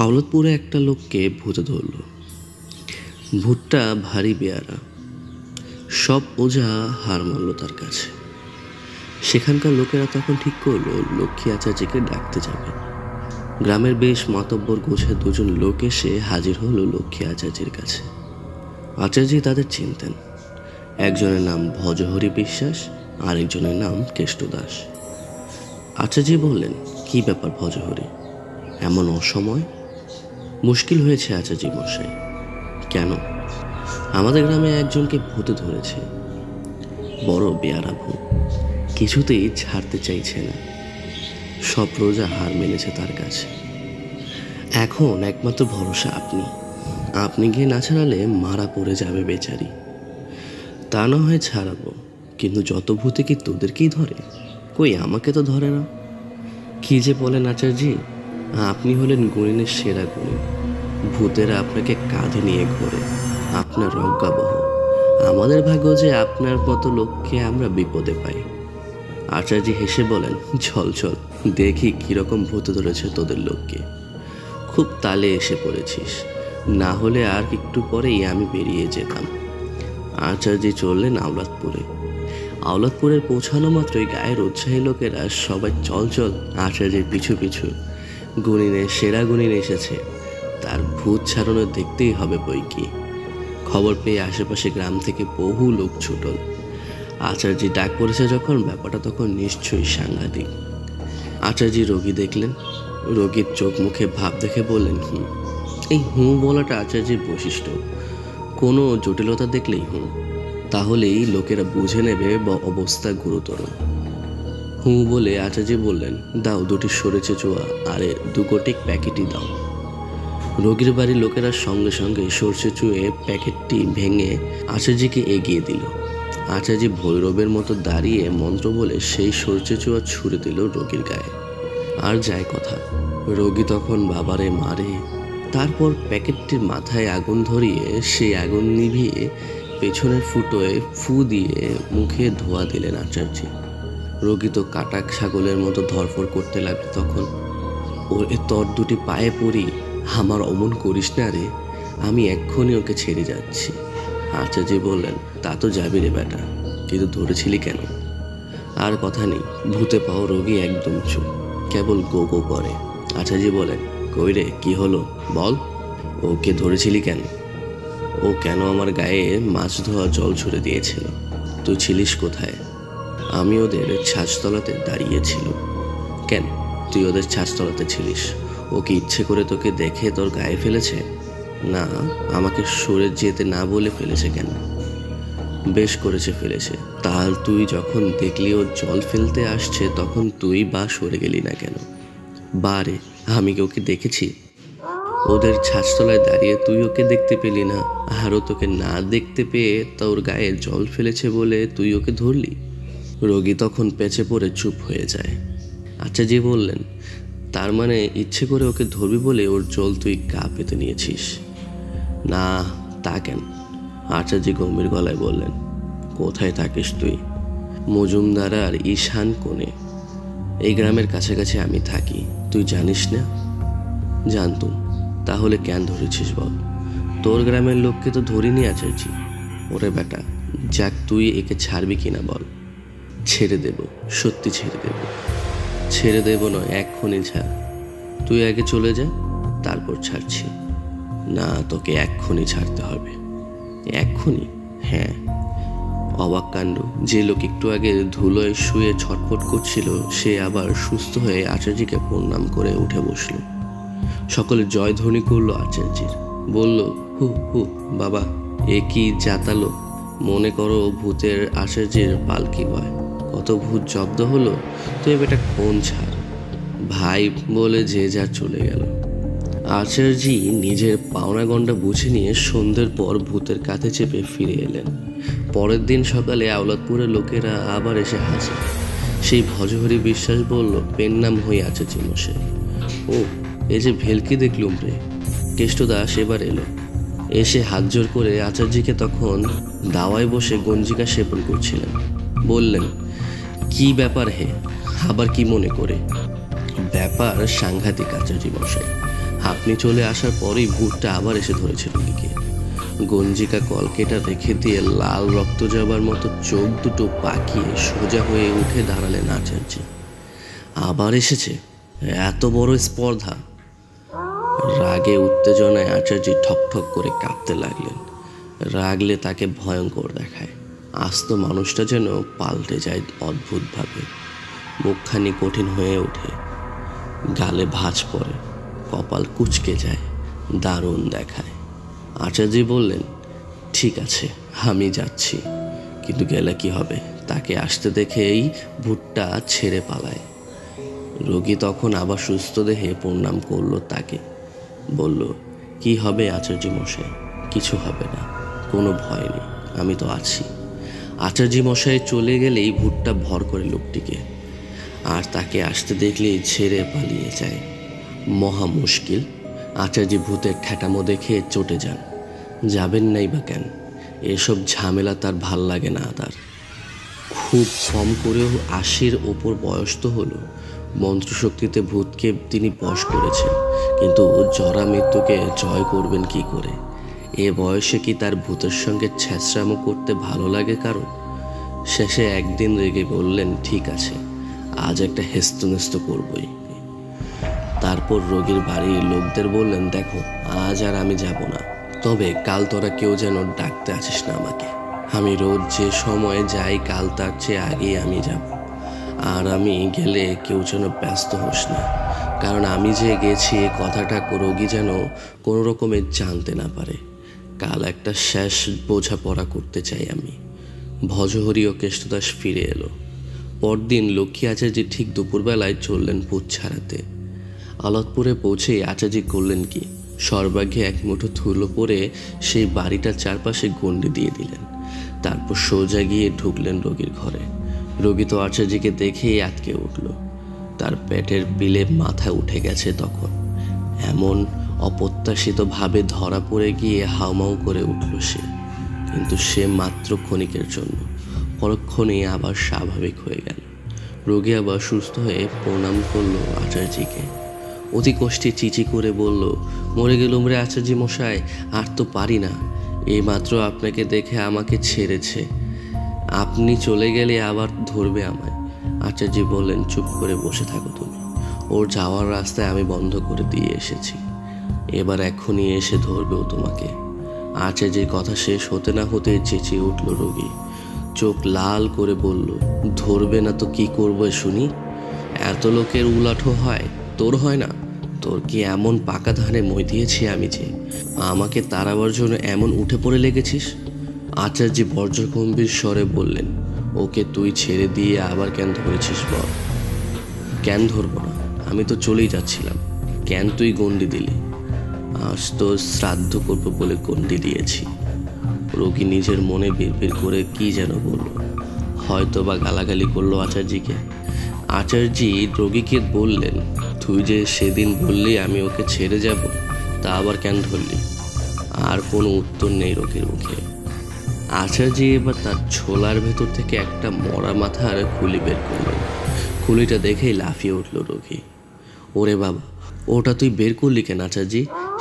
আওলাদপুরে একটা লোককে ভূতে ধরল। ভূতটা ভারী বেয়ারা, সব ওঝা হার মানল তার কাছে। সেখানকার লোকেরা তখন ঠিক করলো লক্ষ্মী আচার্যকে ডাকতে যাবে। গ্রামের বেশ মাতব্বর গোছের দুজন লোক এসে হাজির হলো লক্ষ্মী আচার্যের কাছে। আচার্য তাদের চিনতেন। একজনের নাম ভজহরি বিশ্বাস, আরেকজনের নাম কেষ্ট দাস। আচার্য বললেন, কি ব্যাপার ভজহরি, এমন অসময়? মুশকিল হয়েছে আচার্য মশাই। কেন? আমাদের গ্রামে একজনকে ভূতে ধরেছে, বড় বেয়ারা ভূত, কিছুতেই ছাড়তে চাইছে না। সব প্রজা হার মেনেছে তার কাছে। এখন একমাত্র ভরসা আপনি গিয়ে না ছাড়ালে মারা পড়ে যাবে বেচারি। তা না হয় ছাড়াবো, কিন্তু যত ভূতে কি তোদেরকেই ধরে? কই আমাকে তো ধরে না। কি যে বলেন আচার্য, আপনি হলেন গুণিনের সেরা গুণী। ভূতেরা আপনাকে কাঁধে নিয়ে ঘোরে, আপনার রজ্ঞাবহ। আমাদের ভাগ্য যে আপনার মতো লোককে আমরা বিপদে পাই। আচার্য হেসে বলেন, চল চল দেখি কিরকম ভূতে ধরেছে তোদের লোককে। খুব তালে এসে পড়েছিস, না হলে আর একটু পরেই আমি বেরিয়ে যেতাম। আচার্য চললেন আওলাদপুরে। আওলাদপুরের পৌঁছানো মাত্রই গায়ের উৎসাহী লোকেরা সবাই চল চল আচার্যের পিছু পিছু। গুণিনের সেরা গুণিন এসেছে, তার ভূত ছাড়ানো দেখতেই হবে বই কি। খবর পেয়ে আশেপাশে গ্রাম থেকে বহু লোক ছুটল। আচার্য ডাক পড়েছে যখন, ব্যাপারটা তখন নিশ্চয়ই সাংঘাতিক। আচার্য রোগী দেখলেন। রোগীর চোখ মুখে ভাব দেখে বললেন, এই বলাটা আচার্যের বৈশিষ্ট্য। কোনো জটিলতা দেখলেই তাহলেই লোকেরা বুঝে নেবে বা অবস্থা গুরুতর। বলে আচার্য বললেন, দাও দুটি সরেছে চোয়া আরে 2 কোটিক প্যাকেটই দাও। রোগীর বাড়ির লোকেরা সঙ্গে সঙ্গে সরষে চুয়ে প্যাকেটটি ভেঙে আচার্যকে এগিয়ে দিল। আচার্য ভৈরবের মতো দাঁড়িয়ে মন্ত্র বলে সেই সরষে চুয়া ছুঁড়ে দিল রোগীর গায়ে। আর যায় কথা, রোগী তখন বাবারে মারে। তারপর প্যাকেটটির মাথায় আগুন ধরিয়ে সেই আগুন নিভিয়ে পেছনের ফুটোয় ফু দিয়ে মুখে ধোয়া দিলেন আচার্য। রোগী তো কাটা ছাগলের মতো ধরফর করতে লাগলো। তখন ওর তোর দুটি পায়ে পড়ি, আমার অমন করিস না রে, আমি এক্ষুনি ওকে ছেড়ে যাচ্ছি। আচার্য বললেন, তা তো যাবি রে বেটা, কিন্তু ধরেছিলি কেন? আর কথা নেই, ভূতে পাওয়া রোগী একদম চুপ, কেবল গো গো করে। আচার্য বলেন, কই রে, কি হলো বল, ওকে ধরেছিলি কেন? ও কেন আমার গায়ে মাছ ধোয়া জল ছুড়ে দিয়েছিল? তুই ছিলিস কোথায়? আমি ওদের ছাঁচতলাতে দাঁড়িয়েছিল। কেন তুই ওদের ছাঁচতলাতে ছিলিস? ও কি ইচ্ছে করে তোকে দেখে তোর গায়ে ফেলেছে? না, আমাকে সরে যেতে না বলে ফেলেছে। কেন? বেশ করেছে ফেলেছে। তাহলে তুই যখন দেখলি ও জল ফেলতে আসছে তখন তুই বা সরে গেলি না কেন? বারে, আমি কি ওকে দেখেছি? ওদের ছাঁচতলায় দাঁড়িয়ে তুই ওকে দেখতে পেলি না, আরও তোকে না দেখতে পেয়ে তোর গায়ে জল ফেলেছে বলে তুই ওকে ধরলি? রোগী তখন পেঁচে পড়ে চুপ হয়ে যায়। আচার্য বললেন, তার মানে ইচ্ছে করে ওকে ধরবি বলে ওর জল তুই গা পেতে নিয়েছিস? না, তা কেন? আচার্য গম্ভীর গলায় বললেন, কোথায় থাকিস তুই? মজুমদার আর ঈশান কোণে। এই গ্রামের কাছাকাছি আমি থাকি, তুই জানিস না? জানতুম। তাহলে কেন ধরেছিস বল? তোর গ্রামের লোককে তো ধরিনি আচার্য। ওরে বেটা, যাক, তুই একে ছাড়বি কিনা বল? ছেড়ে দেব, সত্যি ছেড়ে দেব। ছেড়ে দেব নয়, এক্ষুনি ছাড়। তুই আগে চলে যা, তারপর ছাড়ছি। না, তোকে এক্ষুনি ছাড়তে হবে। এক্ষুনি? হ্যাঁ। অবাক কাণ্ড, যে লোক একটু আগে ধুলোয় শুয়ে ছটফট করছিল সে আবার সুস্থ হয়ে আচার্যকে প্রণাম করে উঠে বসল। সকলে জয়ধ্বনি করলো আচার্যের। বলল, হু বাবা, এ কি জাতালো! মনে করো ভূতের আচার্যের পালকি বয়। কত ভূত জব্দ হলো। তো এটা কোন ছাড়! ভাই বলে যে যা চলে গেল। আচার্য নিজের পাওনা গন্ডা বুঝে নিয়ে সন্ধ্যের পর ভূতের কাঁধে চেপে ফিরে এলেন। পরের দিন সকালে আওলাদপুরের লোকেরা আবার এসে হাজির। সেই ভজহরি বিশ্বাস বলল, পেন নাম হয়ে আচার্য মশাই। ও, এই যে ভেলকি দেখলুম রে। কেষ্ট দাস এবার এলো। এসে হাত জোর করে আচার্যকে তখন দাওয়ায় বসে গঞ্জিকা সেবন করছিলেন। বললেন, কি ব্যাপার হে, আবার কি মনে করে? ব্যাপার সাংঘাতিক আচার্য মশাই। আপনি চলে আসার পরেই ভূতটা আবার এসে ধরেছে রোগীকে। গঞ্জিকা কলকেটা রেখে দিয়ে লাল রক্ত যাবার মতো চোখ দুটো পাকিয়ে সোজা হয়ে উঠে দাঁড়ালেন আচার্য। আবার এসেছে? এত বড় স্পর্ধা! রাগে উত্তেজনায় আচার্য ঠকঠক করে কাঁপতে লাগলেন। রাগলে তাকে ভয়ঙ্কর দেখায়। আস্ত মানুষটা যেন পাল্টে যায় অদ্ভুতভাবে। মুখখানি কঠিন হয়ে ওঠে, গালে ভাঁজ পড়ে, কপাল কুঁচকে যায়, দারুণ দেখায়। আচার্য বললেন, ঠিক আছে, আমি যাচ্ছি। কিন্তু গেলে কি হবে? তাকে আসতে দেখেই ভূতটা ছেড়ে পালায়। রোগী তখন আবার সুস্থ দেহে প্রণাম করল তাকে। বলল, কি হবে আচার্য মশাই? কিছু হবে না, কোনো ভয় নেই, আমি তো আছি। আচার্য মশাই চলে গেলেই ভূতটা ভর করে লোকটিকে, আর তাকে আসতে দেখলেই ছেড়ে পালিয়ে যায়। মহা মুশকিল। আচার্য ভূতের ঠেটামো দেখে চটে যান। যাবেন নাই বা কেন? এসব ঝামেলা তার ভাল লাগে না। তার খুব কম করেও 80-র ওপর বয়স তো হলো। মন্ত্রশক্তিতে ভূতকে তিনি বশ করেছেন, কিন্তু জরা মৃত্যুকে জয় করবেন কি করে? এ বয়সে কি তার ভূতের সঙ্গে ছ্যাঁচড়ামো করতে ভালো লাগে কারো? শেষে একদিন রেগে বললেন, ঠিক আছে, আজ একটা হেস্তনেস্ত করবই। তারপর রোগীর বাড়ির লোকদের বললেন, দেখো, আজ আর আমি যাব না, তবে কাল তোরা কেউ যেন ডাকতে আসিস না আমাকে। আমি রোজ যে সময়ে যাই, কাল তার চেয়ে আগেই আমি যাব। আর আমি গেলে কেউ যেন ব্যস্ত হোস না, কারণ আমি যে গেছি এ কথাটা রোগী যেন কোনো রকমে জানতে না পারে। কাল একটা শেষ বোঝাপড়া করতে চাই আমি। ভজহরি ও কেষ্টদাস ফিরে এলো। পরদিন লক্ষ্মী আচার্য ঠিক দুপুরবেলায় চললেন ভূত ছাড়াতে। আলতপুরে পৌঁছেই আচার্য করলেন কি, সর্বাগ্যে এক মুঠো ধুলো পরে সেই বাড়িটার চারপাশে গণ্ডি দিয়ে দিলেন। তারপর সোজা গিয়ে ঢুকলেন রোগীর ঘরে। রোগী তো আচার্যকে দেখেই আটকে উঠল। তার পেটের পিলে মাথা উঠে গেছে তখন। এমন অপ্রত্যাশিতভাবে ধরা পড়ে গিয়ে হাউমাউ করে উঠল সে। কিন্তু সে মাত্র ক্ষণিকের জন্য, পরক্ষণেই আবার স্বাভাবিক হয়ে গেল। রোগী আবার সুস্থ হয়ে প্রণাম করল আচার্যকে। অতি কষ্টে চিচি করে বলল, মরে গেলুম রে আচার্য মশাই, আর তো পারি না। এইমাত্র আপনাকে দেখে আমাকে ছেড়েছে, আপনি চলে গেলে আবার ধরবে আমায়। আচার্য বললেন, চুপ করে বসে থাকো তুমি। ওর যাওয়ার রাস্তায় আমি বন্ধ করে দিয়ে এসেছি, এবার এখনই এসে ধরবেও তোমাকে। আচার্যের কথা শেষ হতে না হতে চেঁচিয়ে উঠল রোগী। চোখ লাল করে বলল, ধরবে না তো কি করবে শুনি? এত লোকের উলাঠো হয়, তোর হয় না? তোর কি এমন পাকা ধানে মই দিয়েছি আমি যে আমাকে তাড়াবার জন্য এমন উঠে পড়ে লেগেছিস? আচার্য বজ্রগম্ভীর স্বরে বললেন, ওকে তুই ছেড়ে দিয়ে আবার কেন ধরেছিস বল? কেন ধরবো না? আমি তো চলেই যাচ্ছিলাম, কেন তুই গণ্ডি দিলি? আজ তো শ্রাদ্ধ করবো বলে গণ্ডি দিয়েছি। রোগী নিজের মনে বিড়বিড় করে কি যেন বলল, হয়তো বা গালাগালি করলো আচার্যকে। আচার্য রোগীকে বললেন, তুই যে সেদিন বললি আমি ওকে ছেড়ে যাব, তা আবার কেন ধরলি? আর কোনো উত্তর নেই রোগীর মুখে। আচার্য এবার তার ছোলার ভেতর থেকে একটা মরা মাথার খুলি বের করলেন। খুলিটা দেখেই লাফিয়ে উঠল রোগী। ওরে বাবা, ওটা তুই বের করলি কেন আচার্য?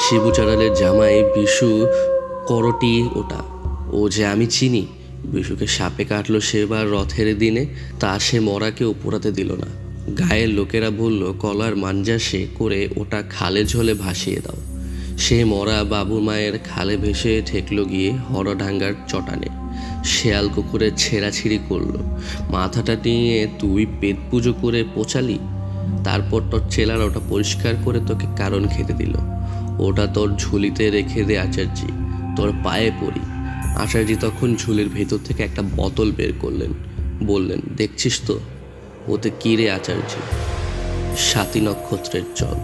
শিবুচারালের জামাই বিশু করটি ওটা, ও যে আমি চিনি। বিশুকে সাপে কাটলো সেবার রথের দিনে, তা সে মরাকে পোড়াতে দিল না। গায়ের লোকেরা বলল, কলার মাঞ্জাসে করে ওটা খালে ঝোলে ভাসিয়ে দাও। সে মরা বাবু মায়ের খালে ভেসে ঠেকল গিয়ে হরডাঙ্গার চটানে। শেয়াল কুকুরে ছেঁড়াছিঁড়ি করলো। মাথাটা নিয়ে তুই পেট পুজো করে পোচালি। তারপর তোর চেলার ওটা পরিষ্কার করে তোকে কারণ খেতে দিল। ওটা তোর ঝুলিতে রেখে দে আচার্য, তোর পায়ে পড়ি। আচার্য তখন ঝুলির ভেতর থেকে একটা বোতল বের করলেন। বললেন, দেখছিস তো ওতে কি রে আচার্য? 7 নক্ষত্রের জল।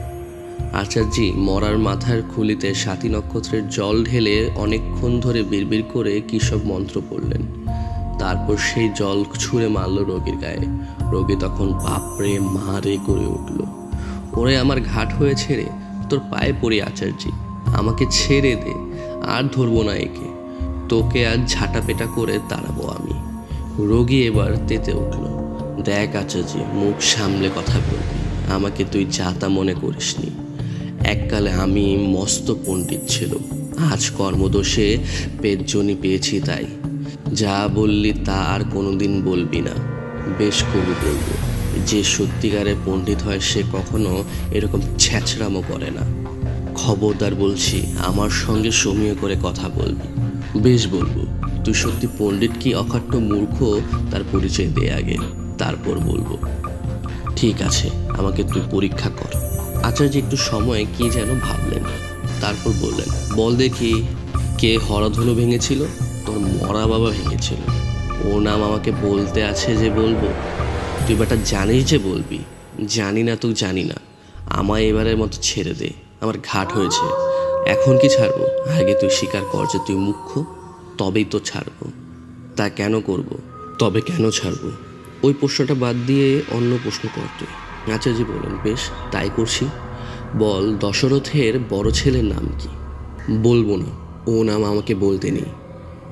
আচার্য মরার মাথার খুলিতে 7 নক্ষত্রের জল ঢেলে অনেকক্ষণ ধরে বিড়বিড় করে কী সব মন্ত্র পড়লেন। তারপর সেই জল ছুঁড়ে মারল রোগীর গায়ে। রোগী তখন বাপরে মারে করে উঠল। ওরে আমার ঘাট হয়েছে রে, তোর পায়ে পড়ি আচার্য, আমাকে ছেড়ে দে, আর ধরবো না একে। তোকে আজ ঝাঁটাপেটা করে তাড়াবো আমি। রোগী এবার তেতে উঠল। দেখ আচার্য, মুখ সামলে কথা বলবি, আমাকে তুই যাতা মনে করিসনি। এককালে আমি মস্ত পণ্ডিত ছিল, আজ কর্মদোষে পেটজনি পেয়েছি, তাই যা বললি তা আর কোনোদিন বলবি না। বেশ কবু বলবো। যে সত্যিকারের পণ্ডিত হয় সে কখনো এরকম ছ্যাঁচড়ামো করে না। খবরদার বলছি, আমার সঙ্গে সমীহ করে কথা বলবি। বেশ বলবো। তুই সত্যি পণ্ডিত কি অখাট্য মূর্খ তার পরিচয় দে আগে, তারপর বলবো। ঠিক আছে, আমাকে তুই পরীক্ষা কর। আচার্য একটু সময় কি যেন ভাবলেন, তারপর বললেন, বল দেখি, কে হরধনু ভেঙেছিল? তোর মরা বাবা ভেঙেছিল। ও নাম আমাকে বলতে আছে যে বলবো? তুই বেটা জানিস যে বলবি। জানি না তো জানি না, আমায় এবারের মতো ছেড়ে দে, আমার ঘাট হয়েছে। এখন কি ছাড়বো? আগে তুই স্বীকার কর যে তুই মুখ্য, তবেই তো ছাড়বো। তা কেন করব? তবে কেন ছাড়বো? ওই প্রশ্নটা বাদ দিয়ে অন্য প্রশ্ন কর তুই। আচার্য বললেন, বেশ তাই করছি। বল, দশরথের বড় ছেলের নাম কি? বলবো না, ও নাম আমাকে বলতে নেই।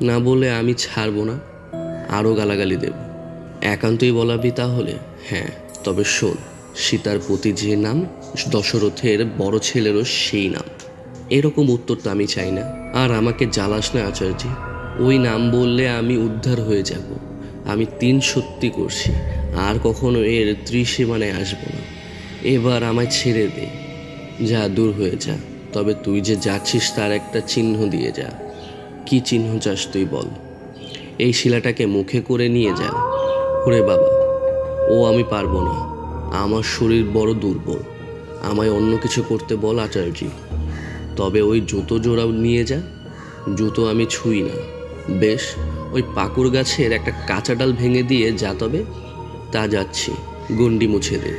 না বলে আমি ছাড়বো না, আরও গালাগালি দেব। একান্তই বলাবি তাহলে? হ্যাঁ, তবে শোন, সীতার প্রতি যে নাম, দশরথের বড় ছেলেরও সেই নাম। এরকম উত্তর তো আমি চাই না। আর আমাকে জ্বালাস না আচার্য, ওই নাম বললে আমি উদ্ধার হয়ে যাব। আমি 3 সত্যি করছি, আর কখনো এর ত্রিসীমানায় আসবো না। এবার আমায় ছেড়ে দে, যা দূর হয়ে যা। তবে তুই যে যাচ্ছিস তার একটা চিহ্ন দিয়ে যা। কি চিহ্ন চাস তুই বল? এই শিলাটাকে মুখে করে নিয়ে যা। ওরে বাবা, ও আমি পারবো না, আমার শরীর বড় দুর্বল। আমায় অন্য কিছু করতে বল আচার্য। তবে ওই জুতো জোড়া নিয়ে যা। জুতো আমি ছুঁই না। বেশ, ওই পাকুর গাছের একটা কাঁচা ডাল ভেঙে দিয়ে যা তবে। তা যাচ্ছি, গণ্ডি মুছে দে।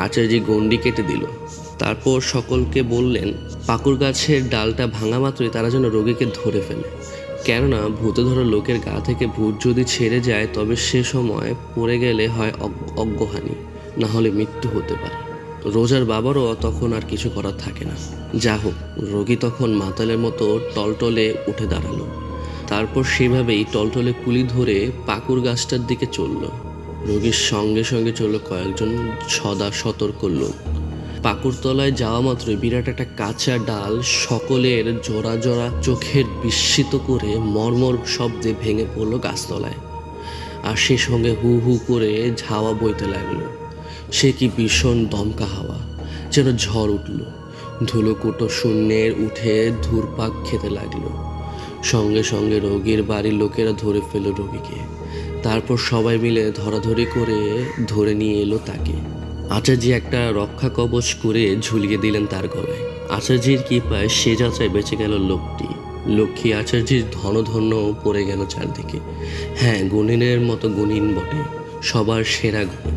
আচার্য গণ্ডি কেটে দিল। তারপর সকলকে বললেন, পাকুর গাছের ডালটা ভাঙা মাত্রই তারা যেন রোগীকে ধরে ফেলে। কেননা ভূতে ধরা লোকের গা থেকে ভূত যদি ছেড়ে যায় তবে সে সময় পড়ে গেলে হয় অজ্ঞহানি, না হলে মৃত্যু হতে পারে। রোজার বাবারও তখন আর কিছু করার থাকে না। যা হোক, রোগী তখন মাতালের মতো টলটলে উঠে দাঁড়ালো। তারপর সেভাবেই টলটলে কুলি ধরে পাকুর গাছটার দিকে চলল। রোগীর সঙ্গে সঙ্গে চলল কয়েকজন সদা সতর্ক লোক। পাকুর তলায় যাওয়া মাত্রই বিরাট একটা কাঁচা ডাল সকলের জোড়া জোড়া চোখের বিস্মিত করে মর্মর শব্দে ভেঙে পড়ল গাছতলায়। আর সে সঙ্গে হু হু করে ঝাওয়া বইতে লাগলো। সে কি ভীষণ দমকা হাওয়া, যেন ঝড় উঠল। ধুলোকুটো শূন্যের উঠে ধূরপাক খেতে লাগলো। সঙ্গে সঙ্গে রোগীর বাড়ির লোকেরা ধরে ফেল রোগীকে। তারপর সবাই মিলে ধরাধরি করে ধরে নিয়ে এলো তাকে। আচার্য একটা রক্ষা কবচ করে ঝুলিয়ে দিলেন তার গলায়। আচার্যের কৃপায় সে যাত্রায় বেঁচে গেল লোকটি। লক্ষ্মী আচার্যের ধনধন্য পড়ে গেল চারদিকে। হ্যাঁ, গুণিনের মতো গুণিন বটে, সবার সেরা গুণ।